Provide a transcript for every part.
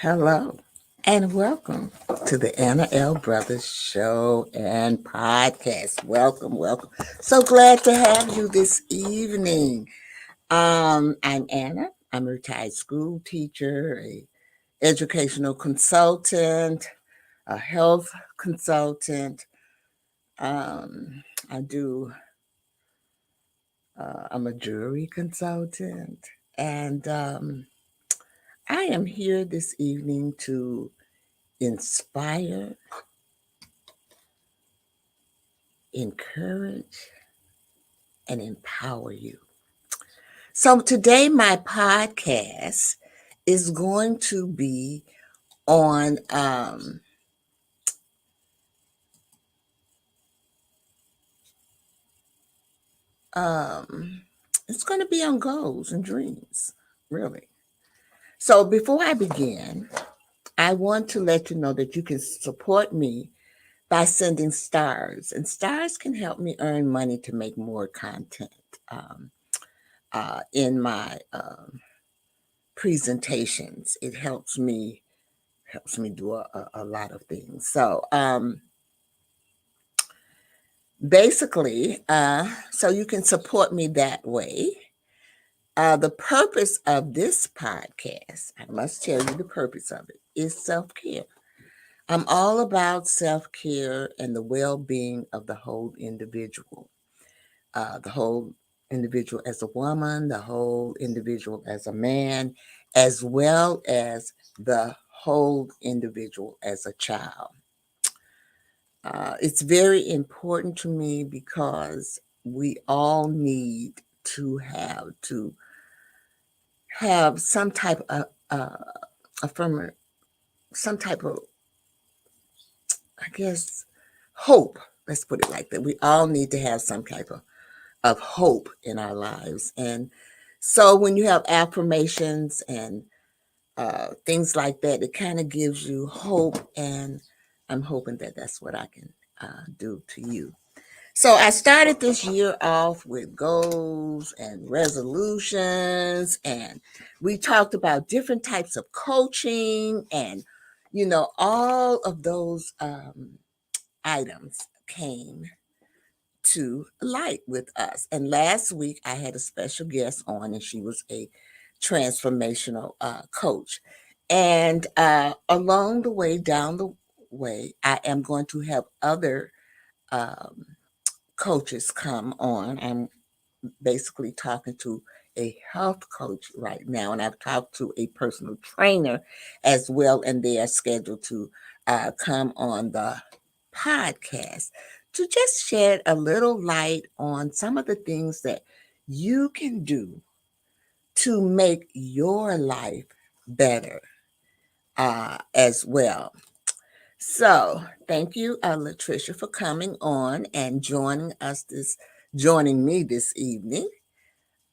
Hello and welcome to the Anna L. Brothers Show and Podcast. Welcome. So glad to have you this evening. I'm Anna. I'm a retired school teacher, a educational consultant, a health consultant. I do. I'm a jury consultant, and I am here this evening to inspire, encourage, and empower you. So today, my podcast is going to be on um, it's going to be on goals and dreams, really. So before I begin, I want to let you know that you can support me by sending stars, and stars can help me earn money to make more content um, in my presentations. It helps me do a lot of things. So basically, so you can support me that way. The purpose of this podcast, I must tell you the purpose of it, is self care. I'm all about self care and the well being of the whole individual. The whole individual as a woman, the whole individual as a man, as well as the whole individual as a child. It's very important to me because we all need to have some type of affirm some type of, I guess, hope. Let's put it like that. We all need to have some type of hope in our lives. And so when you have affirmations and things like that, it kind of gives you hope. And I'm hoping that that's what I can do to you. So I started this year off with goals and resolutions, and we talked about different types of coaching, and all of those items came to light with us. And last week I had a special guest on, and she was a transformational coach. And along the way, down the way, I am going to have other um, coaches come on. I'm basically talking to a health coach right now, and I've talked to a personal trainer as well, and they are scheduled to come on the podcast to just shed a little light on some of the things that you can do to make your life better as well. So, thank you, Latricia, for coming on and joining me this evening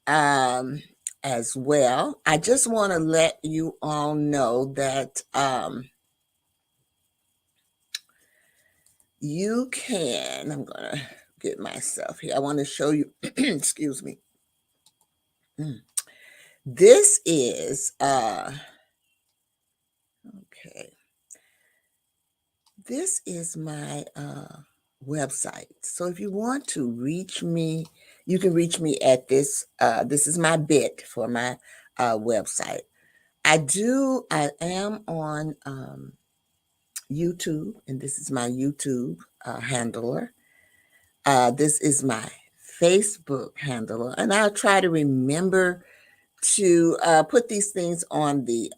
um, as well. I just want to let you all know that you can. I'm gonna get myself here. I want to show you. Excuse me. Mm. This is okay. This is my website. So if you want to reach me, you can reach me at this. This is my bit for my website. I am on YouTube, and this is my YouTube handler. This is my Facebook handler, and I'll try to remember to put these things on the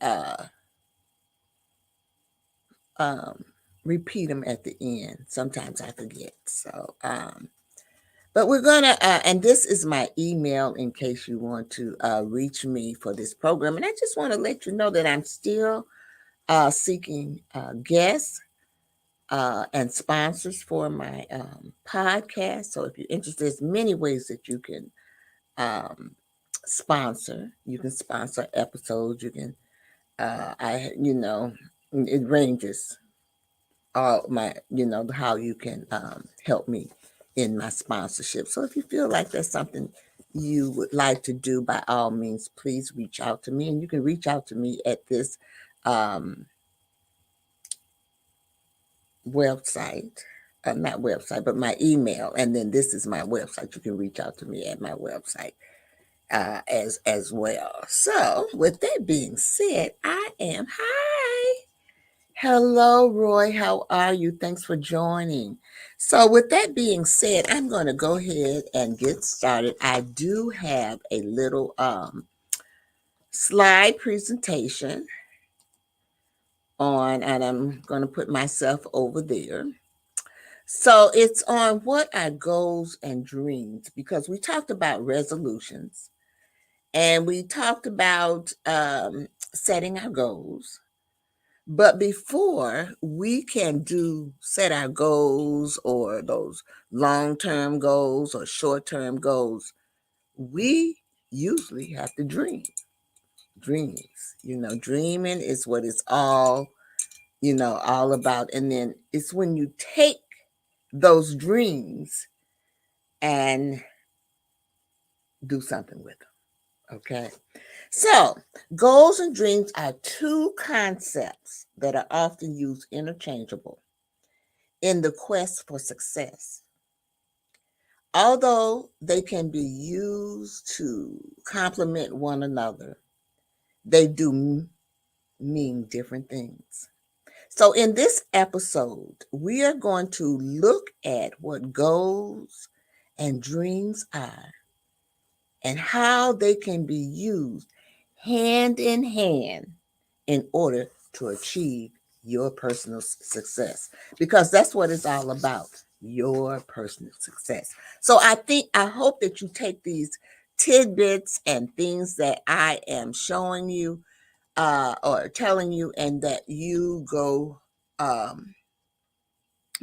um, repeat them at the end. Sometimes I forget. So, but we're gonna, and this is my email in case you want to reach me for this program. And I just want to let you know that I'm still seeking guests and sponsors for my podcast. So if you're interested, there's many ways that you can um, sponsor. You can sponsor episodes. You can, it ranges all my, how you can help me in my sponsorship. So if you feel like that's something you would like to do, by all means, please reach out to me. And you can reach out to me at this website, not website, but my email, and then this is my website. You can reach out to me at my website as well. So, with that being said, I am hi. Hello, Roy. How are you? Thanks for joining. So, with that being said, I'm going to go ahead and get started. I do have a little slide presentation on, and I'm going to put myself over there. So, it's on what are goals and dreams, because we talked about resolutions and we talked about setting our goals. But before we can set our goals or those long-term goals or short-term goals, we usually have to dream. Dreams, dreaming is what it's all about. And then it's when you take those dreams and do something with them. Okay. So, goals and dreams are two concepts that are often used interchangeable in the quest for success. Although they can be used to complement one another, they do mean different things. So, in this episode, we are going to look at what goals and dreams are and how they can be used hand in hand in order to achieve your personal success, because that's what it's all about, your personal success. So I hope that you take these tidbits and things that I am showing you or telling you, and that you go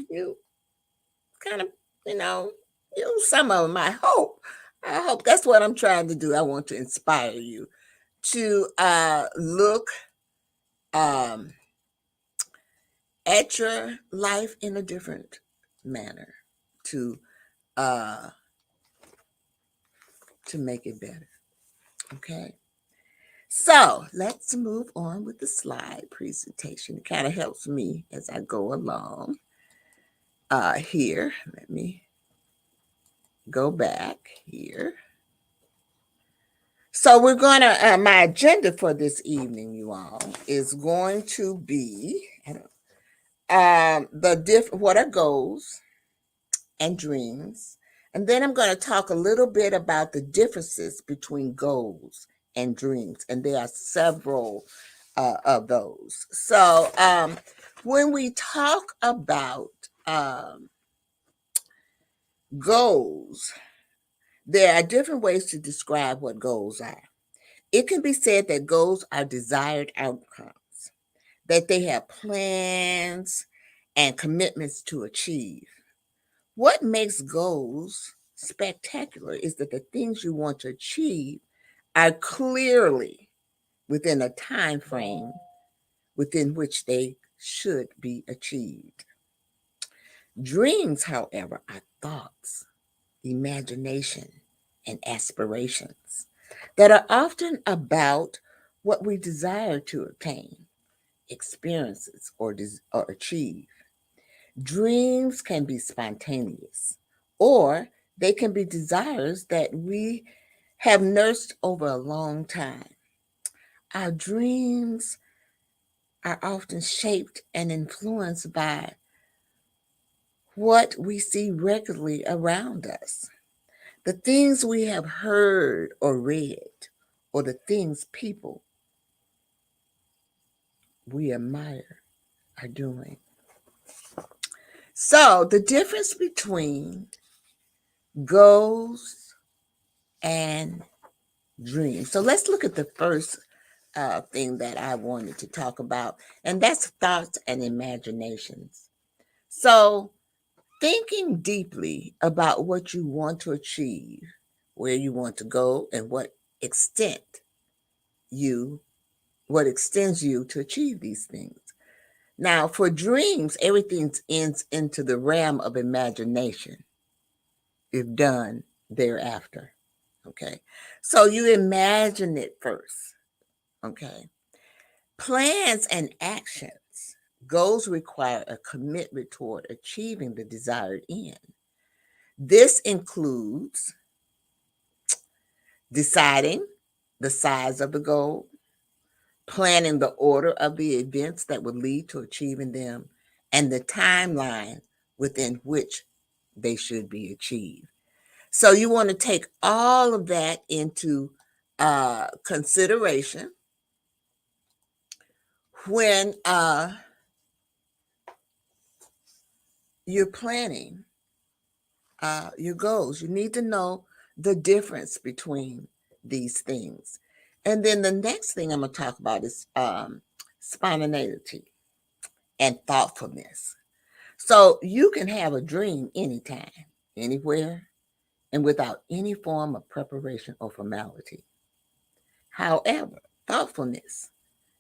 you kind of use some of them. I hope that's what I'm trying to do. I want to inspire you to look um, at your life in a different manner, to uh, to make it better. Okay. So let's move on with the slide presentation. It kind of helps me as I go along. Here, let me go back here. So we're going to, my agenda for this evening, you all, is going to be what are goals and dreams. And then I'm going to talk a little bit about the differences between goals and dreams. And there are several of those. So when we talk about goals, there are different ways to describe what goals are. It can be said that goals are desired outcomes, that they have plans and commitments to achieve. What makes goals spectacular is that the things you want to achieve are clearly within a time frame within which they should be achieved. Dreams, however, are thoughts, imagination, and aspirations that are often about what we desire to obtain, experiences, or achieve. Dreams can be spontaneous, or they can be desires that we have nursed over a long time. Our dreams are often shaped and influenced by what we see regularly around us, the things we have heard or read, or the things people we admire are doing. So, the difference between goals and dreams. So, let's look at the first thing that I wanted to talk about, and that's thoughts and imaginations. So, thinking deeply about what you want to achieve, where you want to go, and extent you what extends you to achieve these things. Now, for dreams, everything ends into the realm of imagination if done thereafter. Okay. So you imagine it first. Okay. Plans and actions. Goals require a commitment toward achieving the desired end. This includes deciding the size of the goal, planning the order of the events that would lead to achieving them, and the timeline within which they should be achieved. So you want to take all of that into consideration when you're planning your goals. You need to know the difference between these things. And then the next thing I'm going to talk about is spontaneity and thoughtfulness. So you can have a dream anytime, anywhere, and without any form of preparation or formality. However, thoughtfulness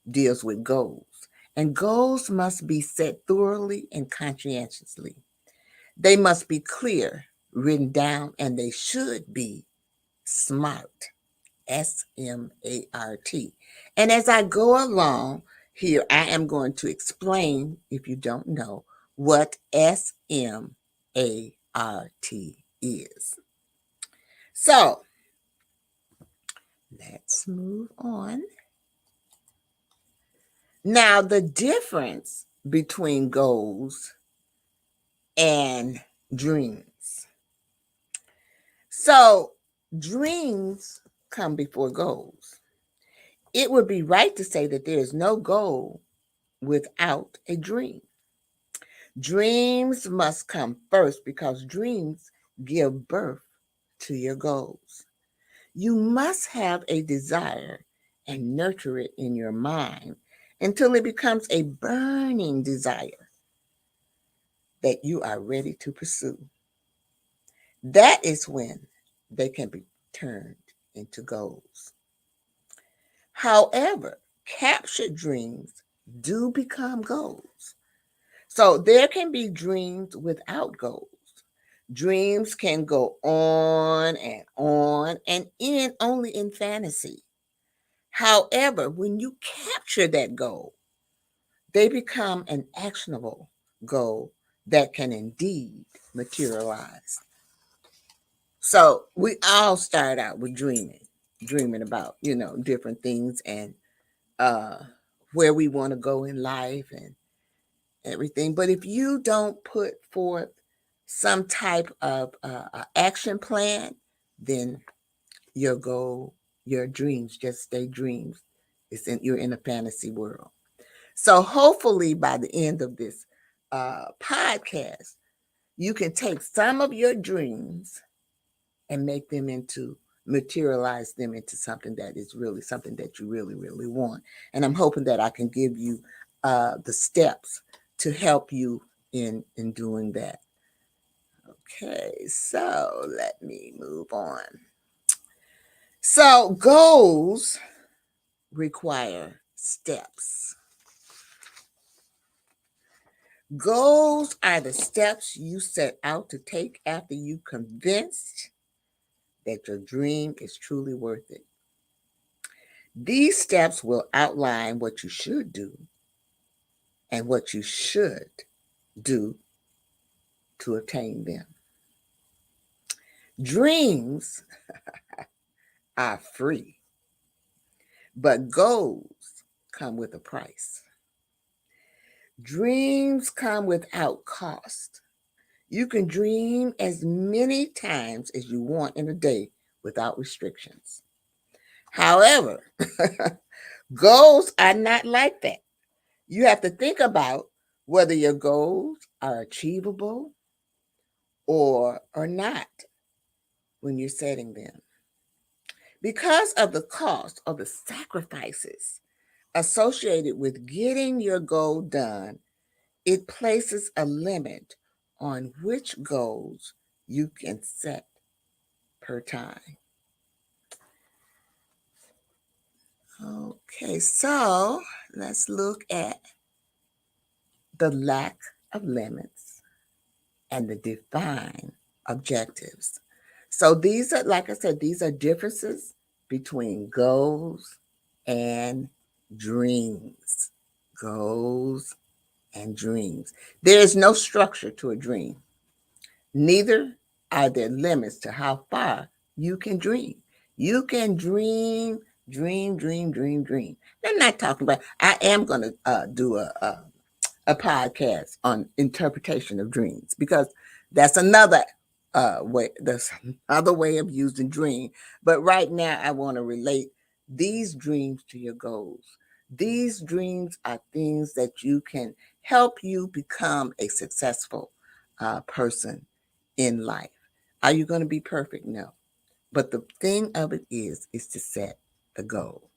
deals with goals, and goals must be set thoroughly and conscientiously. They must be clear, written down, and they should be SMART. SMART. And as I go along here, I am going to explain, if you don't know, what SMART is. So let's move on. Now, the difference between goals and dreams. So, dreams come before goals. It would be right to say that there is no goal without a dream. Dreams must come first because dreams give birth to your goals. You must have a desire and nurture it in your mind until it becomes a burning desire that you are ready to pursue. That is when they can be turned into goals. However, captured dreams do become goals. So there can be dreams without goals. Dreams can go on and end only in fantasy. However, when you capture that goal, they become an actionable goal that can indeed materialize. So we all start out with dreaming about, different things and uh, where we want to go in life and everything. But if you don't put forth some type of action plan, then your goal, your dreams just stay dreams. You're in a fantasy world. So hopefully by the end of this podcast, you can take some of your dreams and make them materialize them into something that is really something that you really, really want. And I'm hoping that I can give you the steps to help you in doing that. Okay, so let me move on. So goals require steps. Goals are the steps you set out to take after you convinced that your dream is truly worth it. These steps will outline what you should do and what you should do to attain them. Dreams are free, but goals come with a price. Dreams come without cost. You can dream as many times as you want in a day without restrictions. However, goals are not like that. You have to think about whether your goals are achievable or not when you're setting them. Because of the cost of the sacrifices associated with getting your goal done, it places a limit on which goals you can set per time. Okay, so let's look at the lack of limits and the divine objectives. So these are, like I said, these are differences between goals and dreams. Goals and dreams. There is no structure to a dream. Neither are there limits to how far you can dream. You can dream, dream, dream, dream, dream. I'm not talking about, I am going to do a podcast on interpretation of dreams, because that's another way, that's another way of using dream. But right now I want to relate these dreams to your goals. These dreams are things that you can help you become a successful person in life. Are you going to be perfect? No. But the thing of it is to set the goal.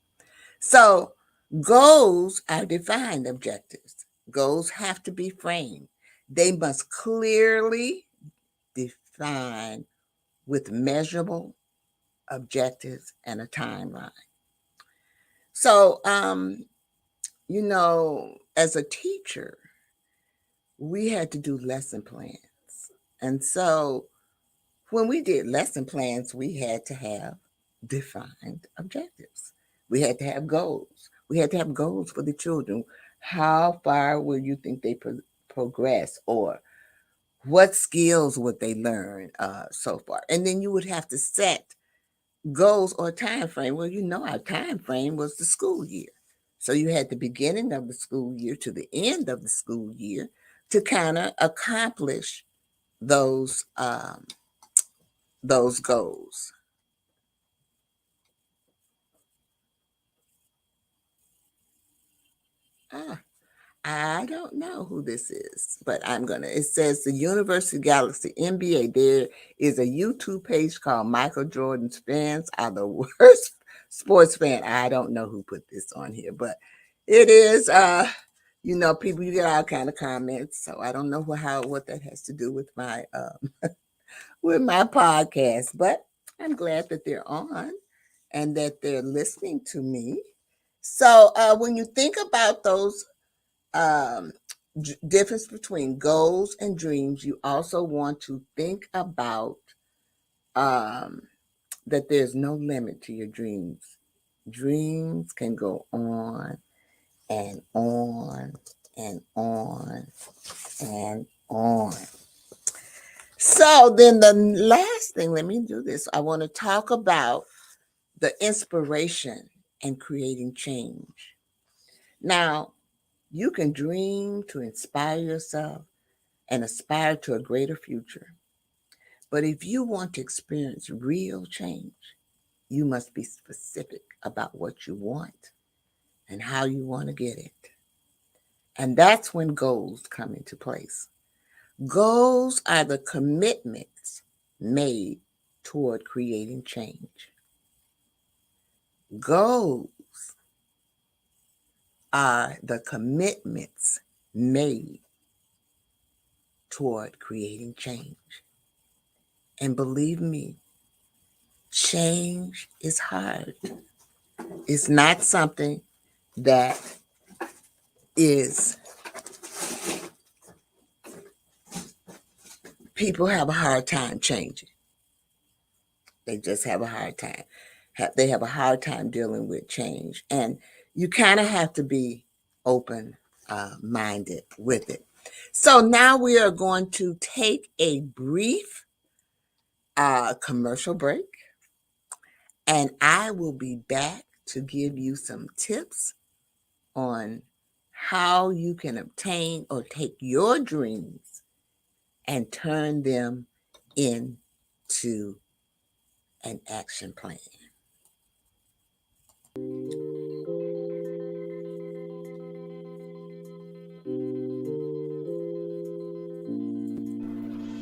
So goals are defined objectives. Goals have to be framed. They must clearly define with measurable objectives and a timeline. So, as a teacher, we had to do lesson plans. And so when we did lesson plans, we had to have defined objectives. We had to have goals. We had to have goals for the children. How far will you think they progress, or what skills would they learn so far? And then you would have to set goals or time frame. Well, our time frame was the school year. So you had the beginning of the school year to the end of the school year to kind of accomplish those goals. I don't know who this is, but it says the University Galaxy NBA. There is a YouTube page called Michael Jordan's Fans Are the Worst Sports Fan. I don't know who put this on here, but it is, people, you get all kind of comments. So I don't know what that has to do with my, with my podcast, but I'm glad that they're on and that they're listening to me. So when you think about those difference between goals and dreams, you also want to think about that there's no limit to your dreams. Dreams can go on and on and on and on. So then the last thing, let me do this. I want to talk about the inspiration and creating change. Now, you can dream to inspire yourself and aspire to a greater future. But if you want to experience real change, you must be specific about what you want and how you want to get it. And that's when goals come into place. Goals are the commitments made toward creating change. Goals are the commitments made toward creating change. And believe me, change is hard. It's not something that is, people have a hard time changing. They just have a hard time. They have a hard time dealing with change. And you kind of have to be open-minded with it. So now we are going to take a brief commercial break, and I will be back to give you some tips on how you can obtain or take your dreams and turn them into an action plan.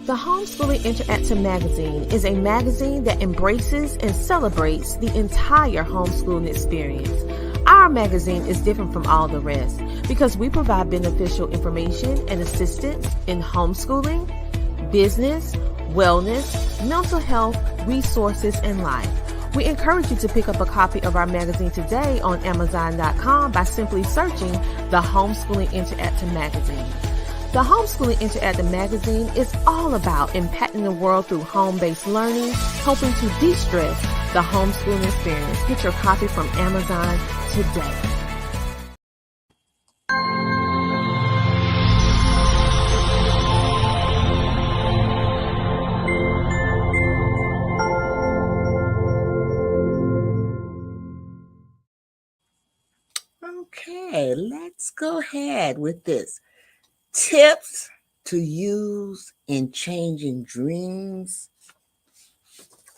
The Homeschooling Interactive Magazine is a magazine that embraces and celebrates the entire homeschooling experience. Our magazine is different from all the rest because we provide beneficial information and assistance in homeschooling, business, wellness, mental health, resources, and life. We encourage you to pick up a copy of our magazine today on Amazon.com by simply searching the Homeschooling Interactive Magazine. The Homeschooling Interactive Magazine is all about impacting the world through home-based learning, helping to de-stress the homeschooling experience. Get your copy from Amazon today. Okay, let's go ahead with this. Tips to use in changing dreams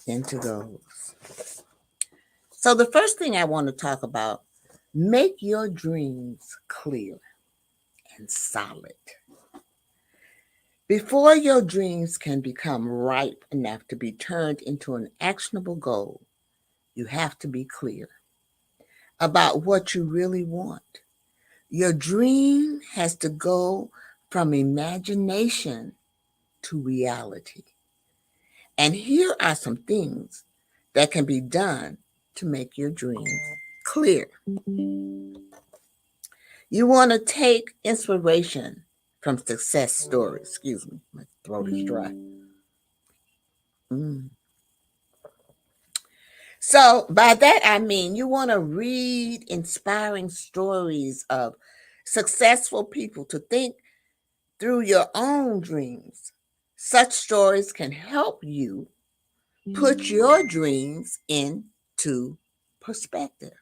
into goals. So the first thing I want to talk about, make your dreams clear and solid. Before your dreams can become ripe enough to be turned into an actionable goal, you have to be clear about what you really want. Your dream has to go from imagination to reality. And here are some things that can be done to make your dreams clear. You want to take inspiration from success stories. Excuse me, my throat is dry. Mm. So, by that I mean you want to read inspiring stories of successful people to think through your own dreams. Such stories can help you put your dreams into perspective.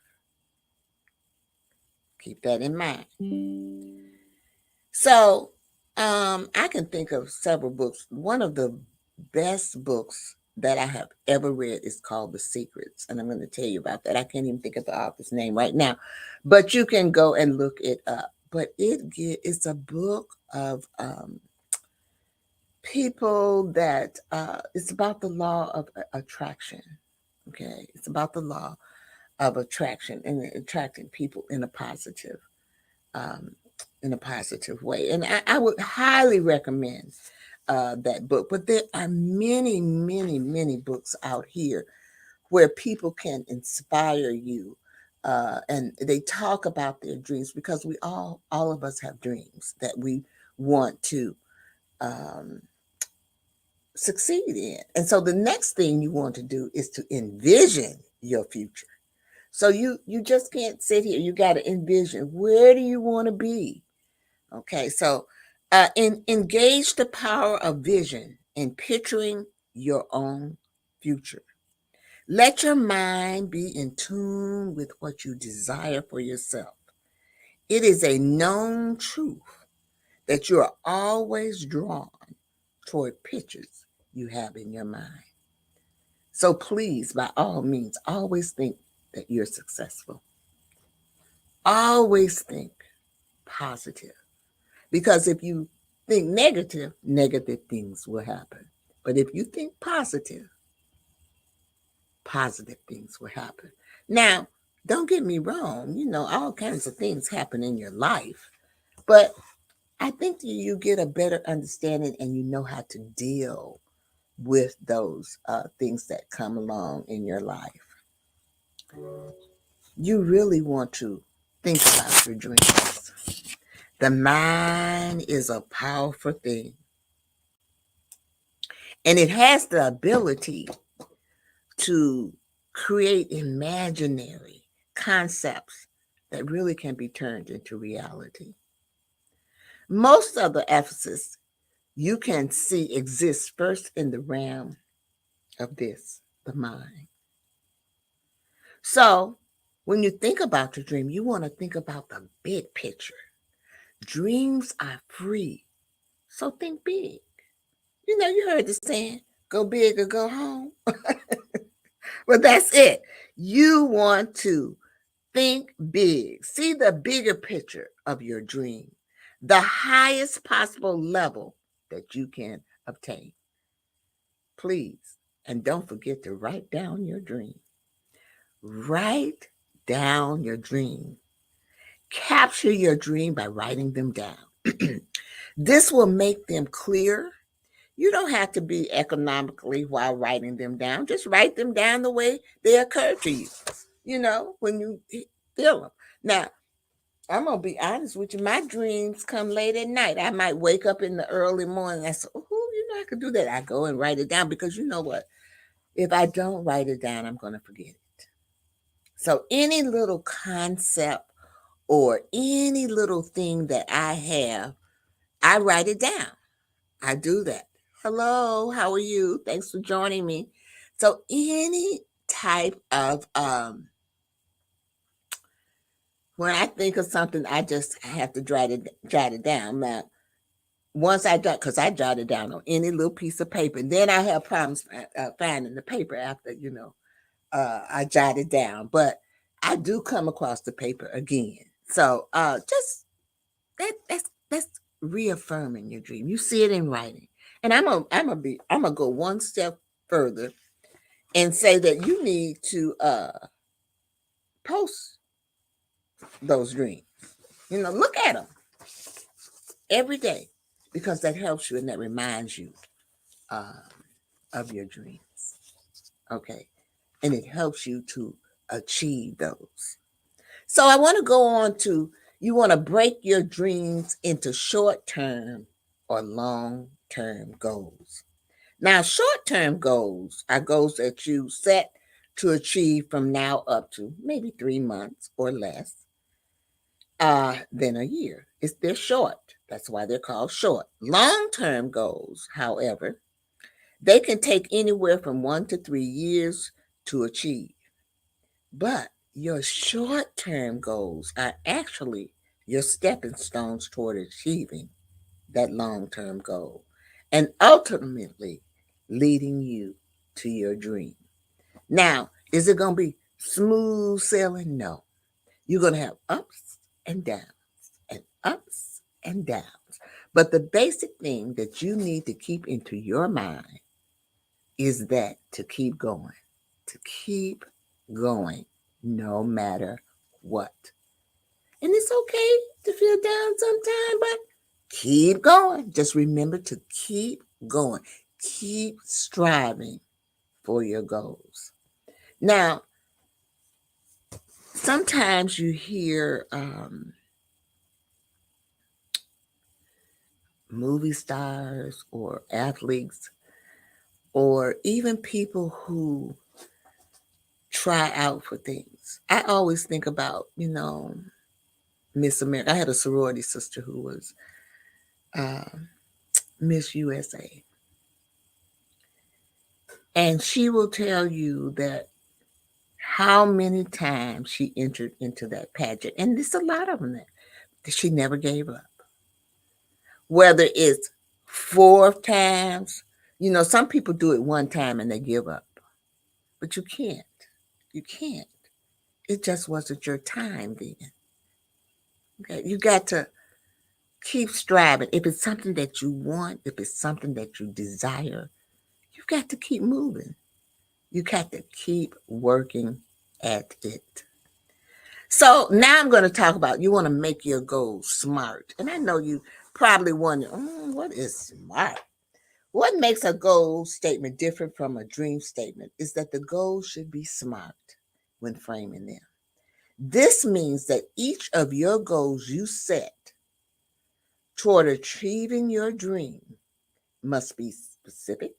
Keep that in mind. So, I can think of several books. One of the best books that I have ever read is called The Secrets, and I'm going to tell you about that. I can't even think of the author's name right now, but you can go and look it up. But it's a book of people that it's about the law of attraction. Okay, it's about the law of attraction and attracting people um, in a positive way. And I would highly recommend that book. But there are many, many, many books out here where people can inspire you. And they talk about their dreams because all of us have dreams that we want to um, succeed in. And so the next thing you want to do is to envision your future. So you just can't sit here. You got to envision, where do you want to be? Okay, so engage the power of vision in picturing your own future. Let your mind be in tune with what you desire for yourself. It is a known truth that you are always drawn toward pictures you have in your mind. So please, by all means, always think that you're successful. Always think positive. Because if you think negative, negative things will happen. But if you think positive, positive things will happen. Now, don't get me wrong, all kinds of things happen in your life. But I think you get a better understanding and you know how to deal with those things that come along in your life. You really want to think about your dreams. The mind is a powerful thing. And it has the ability to create imaginary concepts that really can be turned into reality. Most of the emphasis you can see exists first in the realm of this, the mind. So when you think about your dream, you want to think about the big picture. Dreams are free, so think big. You heard the saying, go big or go home. But that's it. You want to think big. See the bigger picture of your dream, the highest possible level that you can obtain. Please, and don't forget to write down your dream. Write down your dream. Capture your dream by writing them down. This will make them clear. You don't have to be economically while writing them down. Just write them down the way they occur to you, when you feel them. Now, I'm going to be honest with you. My dreams come late at night. I might wake up in the early morning. I say, I could do that. I go and write it down because you know what? If I don't write it down, I'm going to forget it. So any little concept or any little thing that I have, I write it down. I do that. Hello, how are you? Thanks for joining me. So any type of when I think of something, I just have to jot it down. Now, once I jot, because I jot it down on any little piece of paper, and then I have problems finding the paper after, I jot it down. But I do come across the paper again. So just that's reaffirming your dream. You see it in writing. And I'm gonna go one step further and say that you need to post those dreams. Look at them every day because that helps you and that reminds you uh, of your dreams. Okay. And it helps you to achieve those. So I want to go on to you want to break your dreams into short term or long term goals. Now, short term goals are goals that you set to achieve from now up to maybe 3 months or less than a year. They're short. That's why they're called short. Long term goals, however, they can take anywhere from 1 to 3 years to achieve. But your short term goals are actually your stepping stones toward achieving that long term goal and ultimately leading you to your dream. Now, is it going to be smooth sailing? No. You're going to have ups and downs and ups and downs. But the basic thing that you need to keep into your mind is that to keep going no matter what. And it's okay to feel down sometime, but keep going. Just remember to keep going. Keep striving for your goals. Now, sometimes you hear movie stars or athletes or even people who try out for things. I always think about, Miss America. I had a sorority sister who was Miss USA. And she will tell you that how many times she entered into that pageant. And there's a lot of them that she never gave up. Whether it's 4 times, some people do it 1 time and they give up. But you can't. You can't. It just wasn't your time then. Okay? You got to keep striving. If it's something that you want, if it's something that you desire, you've got to keep moving. You got to keep working at it. So now I'm going to talk about you want to make your goals smart. And I know you probably wonder, what is smart? What makes a goal statement different from a dream statement is that the goals should be smart when framing them. This means that each of your goals you set toward achieving your dream must be specific,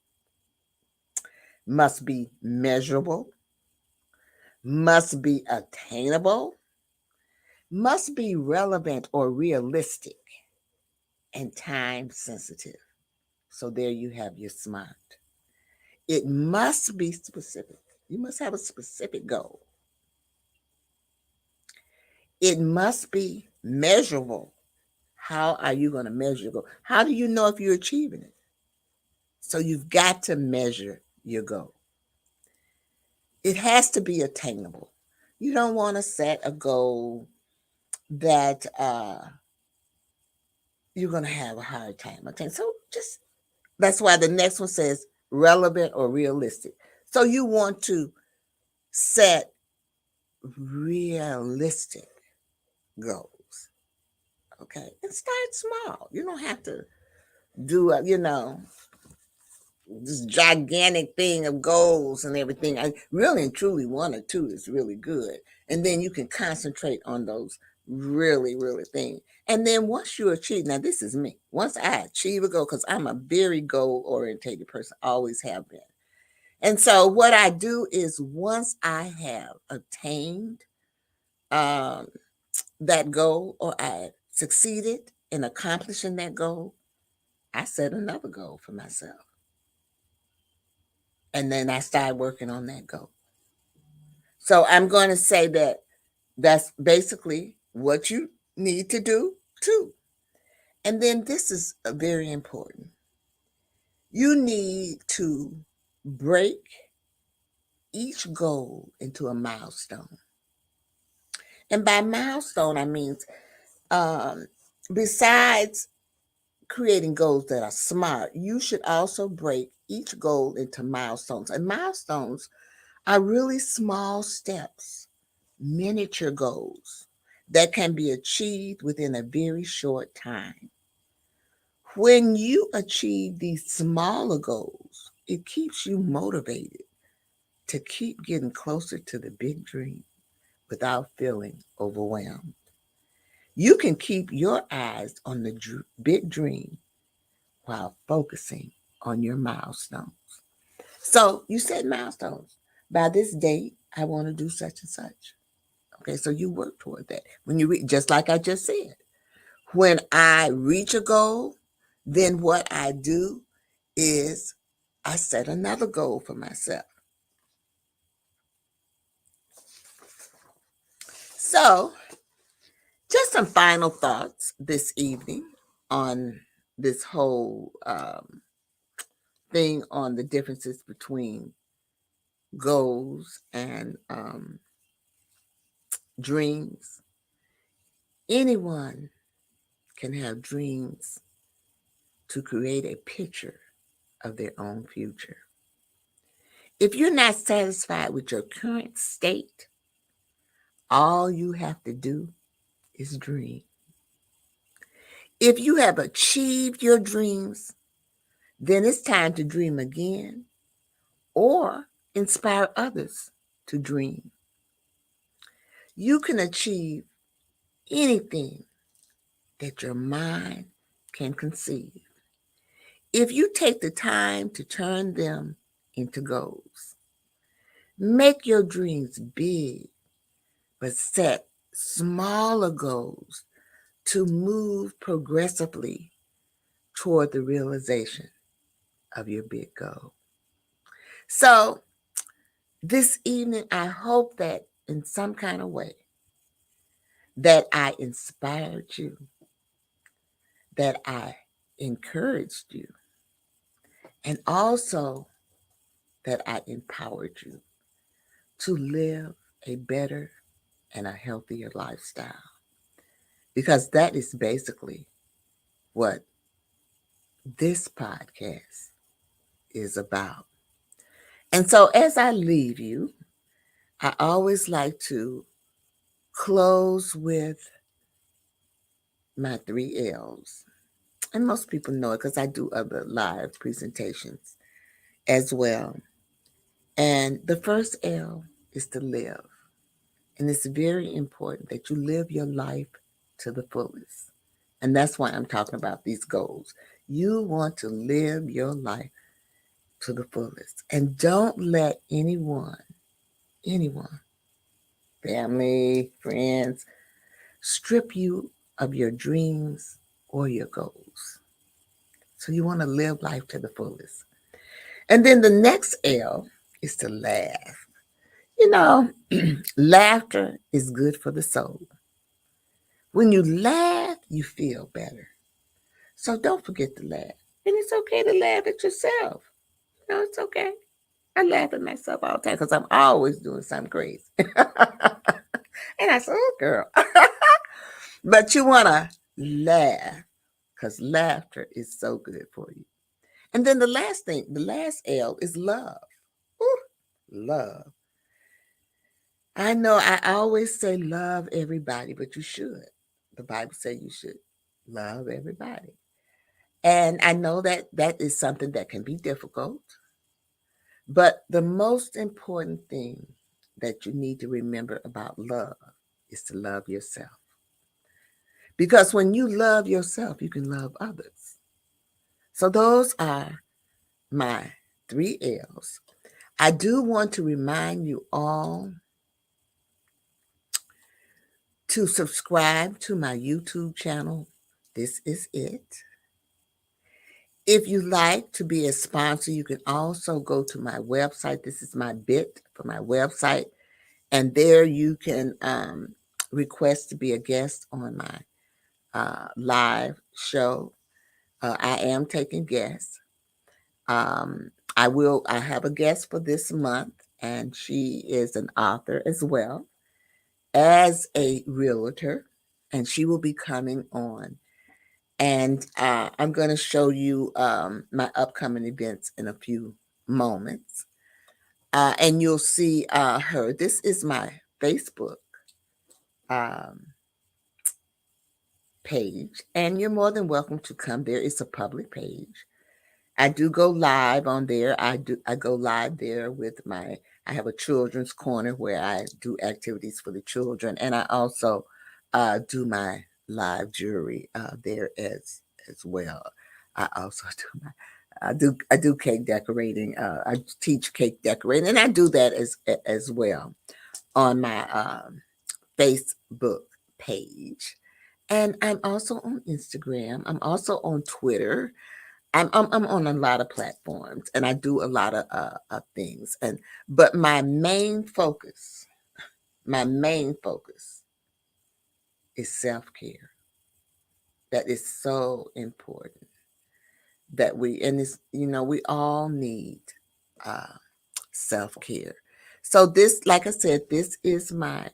must be measurable, must be attainable, must be relevant or realistic, and time sensitive. So there you have your SMART. It must be specific. You must have a specific goal. It must be measurable. How are you going to measure your goal? How do you know if you're achieving it? So you've got to measure your goal. It has to be attainable. You don't want to set a goal that you're going to have a hard time attaining. So that's why the next one says relevant or realistic. So you want to set realistic goals. Okay. And start small. You don't have to do this gigantic thing of goals and everything. I really and truly 1 or 2 is really good. And then you can concentrate on those really, really things. And then once you achieve, now this is me. Once I achieve a goal, because I'm a very goal-oriented person, always have been. And so what I do is once I have attained that goal or I succeeded in accomplishing that goal, I set another goal for myself. And then I start working on that goal. So I'm going to say that that's basically what you need to do too. And then this is very important. You need to break each goal into a milestone. And by milestone, I mean, um, besides creating goals that are smart, you should also break each goal into milestones. And milestones are really small steps, miniature goals that can be achieved within a very short time. When you achieve these smaller goals, it keeps you motivated to keep getting closer to the big dream without feeling overwhelmed. You can keep your eyes on the big dream while focusing on your milestones. So you set milestones. By this date, I want to do such and such. Okay, so you work toward that. When you just like I just said, when I reach a goal, then what I do is I set another goal for myself. So, just some final thoughts this evening on this whole thing on the differences between goals and dreams. Anyone can have dreams to create a picture of their own future. If you're not satisfied with your current state, all you have to do is dream. If you have achieved your dreams, then it's time to dream again or inspire others to dream. You can achieve anything that your mind can conceive if you take the time to turn them into goals. Make your dreams big, but set smaller goals to move progressively toward the realization of your big goal. So this evening, I hope that in some kind of way that I inspired you, that I encouraged you, and also that I empowered you to live a better and a healthier lifestyle. Because that is basically what this podcast is about. And so as I leave you, I always like to close with my 3 L's. And most people know it because I do other live presentations as well. And the first L is to live. And it's very important that you live your life to the fullest. And that's why I'm talking about these goals. You want to live your life to the fullest. And don't let anyone, family, friends, strip you of your dreams or your goals. So you want to live life to the fullest. And then the next L is to laugh. You know, laughter is good for the soul. When you laugh, you feel better. So don't forget to laugh. And it's okay to laugh at yourself. No, it's okay. I laugh at myself all the time because I'm always doing something crazy. And I said, oh, girl. But you want to laugh because laughter is so good for you. And then the last L is love. Ooh, love. I know I always say love everybody, but you should. The Bible says you should love everybody. And I know that that is something that can be difficult. But the most important thing that you need to remember about love is to love yourself. Because when you love yourself, you can love others. So those are my 3 L's. I do want to remind you all to subscribe to my YouTube channel. This is it. If you like to be a sponsor, you can also go to my website. This is my bit for my website. And there you can request to be a guest on my live show, I am taking guests. I have a guest for this month, and she is an author as well as a realtor, and she will be coming on. And I'm going to show you my upcoming events in a few moments. And you'll see her. This is my Facebook um, page, and you're more than welcome to come there. It's a public page. I do go live on there. I go live there with I have a children's corner where I do activities for the children, and I also do my live jury there as well. I also do I do cake decorating. I teach cake decorating, and I do that as well on my Facebook page. And I'm also on Instagram. I'm also on Twitter. I'm on a lot of platforms, and I do a lot of things. But my main focus is self-care. That is so important that we all need uh, self-care. So this, like I said, this is my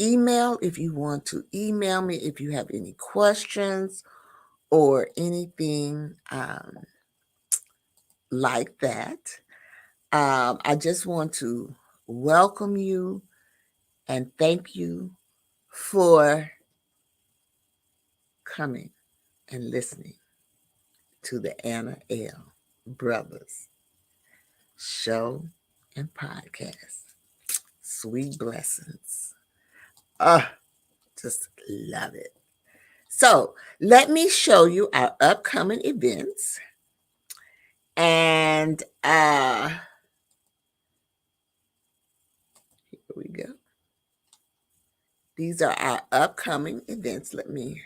email. If you want to email me, if you have any questions or anything like that, I just want to welcome you and thank you for coming and listening to the Anna L. Brothers show and podcast. Sweet blessings. Just love it. So let me show you our upcoming events. And here we go. These are our upcoming events. Let me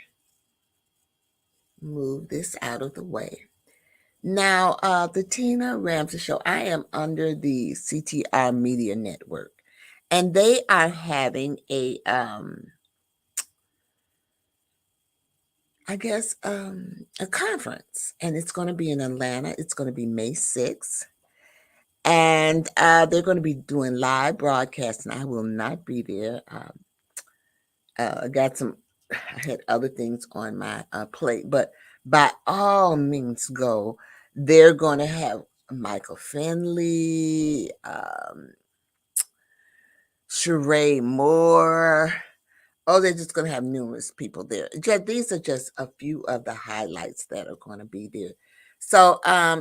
move this out of the way. Now, the Tina Ramsey Show, I am under the CTR Media Network, and they are having a conference, and it's going to be in Atlanta. It's going to be May 6th. And they're going to be doing live broadcasting. I will not be there. I had other things on my plate, but by all means go. They're going to have Michael Finley, Sheree Moore. Oh, they're just going to have numerous people there. These are just a few of the highlights that are going to be there. So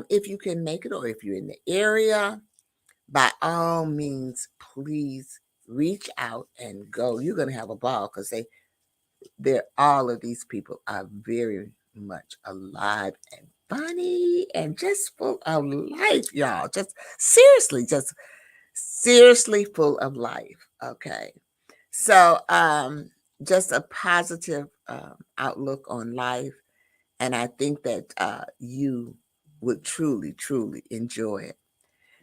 if you can make it, or if you're in the area, by all means, please reach out and go. You're going to have a ball, because all of these people are very much alive and funny and just full of life, y'all. Just seriously full of life. Okay. So just a positive outlook on life. And I think that you would truly, truly enjoy it.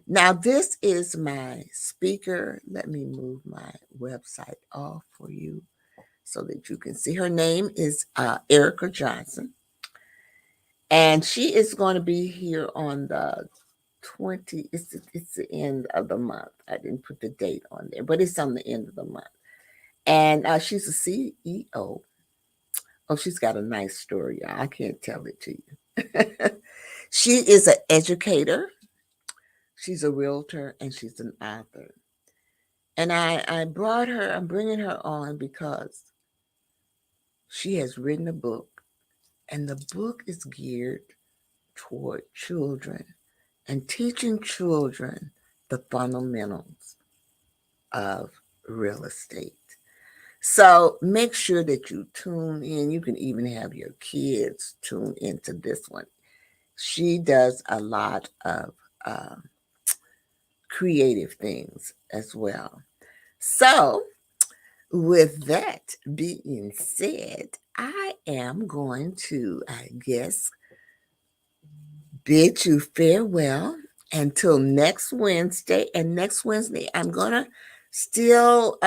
Now, this is my speaker. Let me move my website off for you so that you can see. Her name is Erica Johnson. And she is going to be here on the 20th. It's the end of the month. I didn't put the date on there, but it's on the end of the month. And she's a CEO. Oh, she's got a nice story, y'all. I can't tell it to you. She is an educator. She's a realtor, and she's an author. And I'm bringing her on because she has written a book, and the book is geared toward children and teaching children the fundamentals of real estate. So make sure that you tune in. You can even have your kids tune into this one. She does a lot of creative things as well. So with that being said, I am going to, I guess, bid you farewell until next Wednesday. And next Wednesday, I'm going to still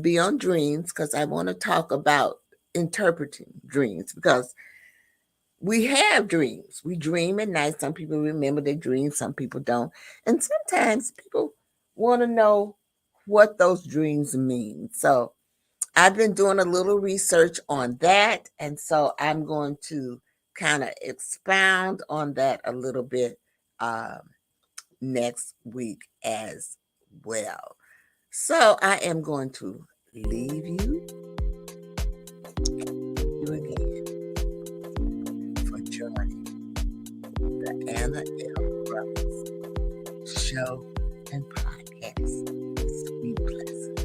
be on dreams because I want to talk about interpreting dreams because we have dreams. We dream at night. Some people remember their dreams, some people don't. And sometimes people want to know what those dreams mean. So I've been doing a little research on that. And so I'm going to kind of expound on that a little bit next week as well. So I am going to leave you again for joining the Anna L. Brothers show and podcast. Sweet Blessings.